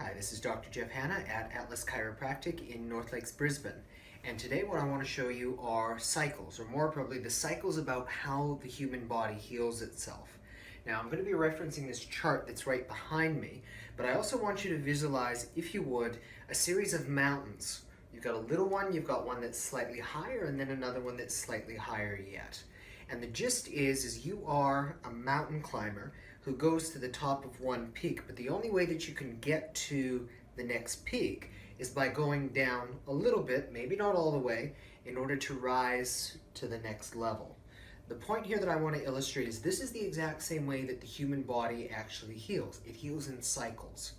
Hi, this is Dr. Jeff Hanna at Atlas Chiropractic in North Lakes, Brisbane. And today what I want to show you are cycles, or more probably the cycles about how the human body heals itself. Now I'm going to be referencing this chart that's right behind me, but I also want you to visualize, if you would, a series of mountains. You've got a little one, you've got one that's slightly higher, and then another one that's slightly higher yet. And the gist is you are a mountain climber who goes to the top of one peak, but the only way that you can get to the next peak is by going down a little bit, maybe not all the way, in order to rise to the next level. The point here that I want to illustrate is this is the exact same way that the human body actually heals. It heals in cycles.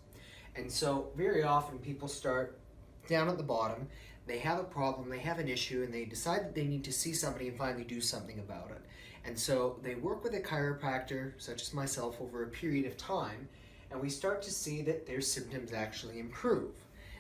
And so very often people start down at the bottom, they have a problem, they have an issue, and they decide that they need to see somebody and finally do something about it. And so they work with a chiropractor, such as myself, over a period of time, and we start to see that their symptoms actually improve.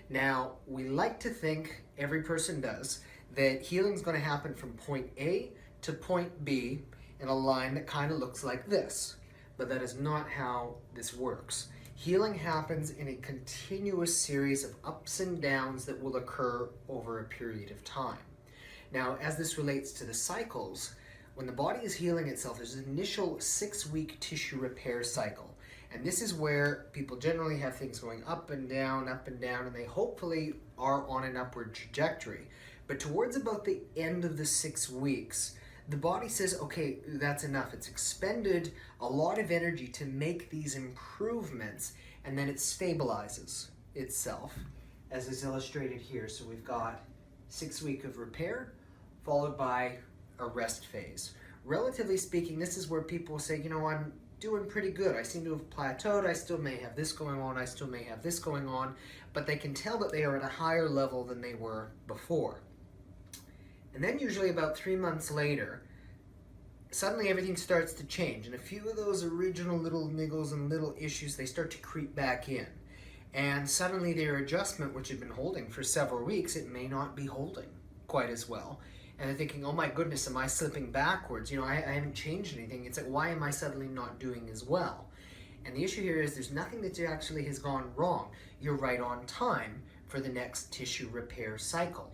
Now, we like to think, every person does, that healing is going to happen from point A to point B in a line that kind of looks like this. But that is not how this works. Healing happens in a continuous series of ups and downs that will occur over a period of time. Now, as this relates to the cycles, when the body is healing itself, there's an initial 6-week tissue repair cycle. And this is where people generally have things going up and down, and they hopefully are on an upward trajectory. But towards about the end of the 6 weeks, the body says, okay, that's enough. It's expended a lot of energy to make these improvements, and then it stabilizes itself, as is illustrated here. So we've got 6 weeks of repair, followed by a rest phase. Relatively speaking, this is where people say, you know, I'm doing pretty good. I seem to have plateaued. I still may have this going on. I still may have this going on, but they can tell that they are at a higher level than they were before. And then usually about 3 months later, suddenly everything starts to change, and a few of those original little niggles and little issues, they start to creep back in. And suddenly their adjustment, which had been holding for several weeks, it may not be holding quite as well. And they're thinking, oh my goodness, am I slipping backwards? You know, I haven't changed anything. It's like, why am I suddenly not doing as well? And the issue here is there's nothing that actually has gone wrong. You're right on time for the next tissue repair cycle,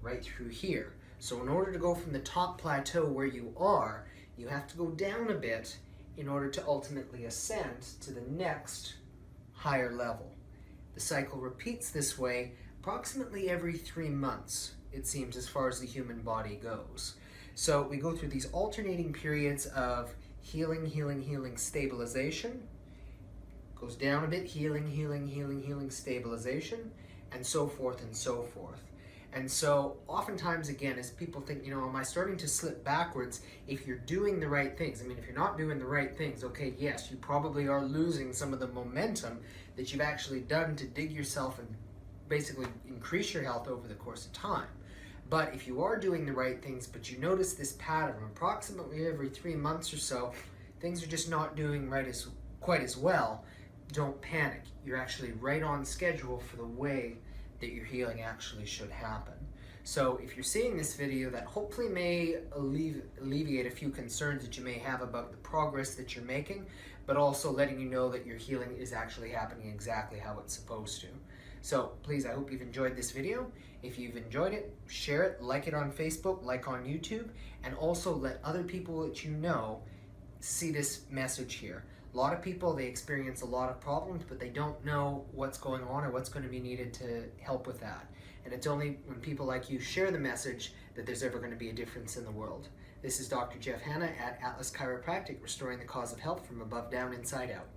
right through here. So in order to go from the top plateau where you are, you have to go down a bit in order to ultimately ascend to the next higher level. The cycle repeats this way approximately every 3 months, it seems, as far as the human body goes. So we go through these alternating periods of healing, stabilization, goes down a bit, healing, stabilization, and so forth and so forth. And so oftentimes, again, as people think, you know, am I starting to slip backwards? If you're doing the right things, I mean, if you're not doing the right things, okay, yes, you probably are losing some of the momentum that you've actually done to dig yourself and basically increase your health over the course of time. But if you are doing the right things, but you notice this pattern approximately every 3 months or so, things are just not doing quite as well, don't panic. You're actually right on schedule for the way that your healing actually should happen. So if you're seeing this video, that hopefully may alleviate a few concerns that you may have about the progress that you're making, but also letting you know that your healing is actually happening exactly how it's supposed to. So please, I hope you've enjoyed this video. If you've enjoyed it, share it, like it on Facebook, like on YouTube, and also let other people that you know see this message here. A lot of people, they experience a lot of problems, but they don't know what's going on or what's going to be needed to help with that. And it's only when people like you share the message that there's ever going to be a difference in the world. This is Dr. Jeff Hanna at Atlas Chiropractic, restoring the cause of health from above, down, inside out.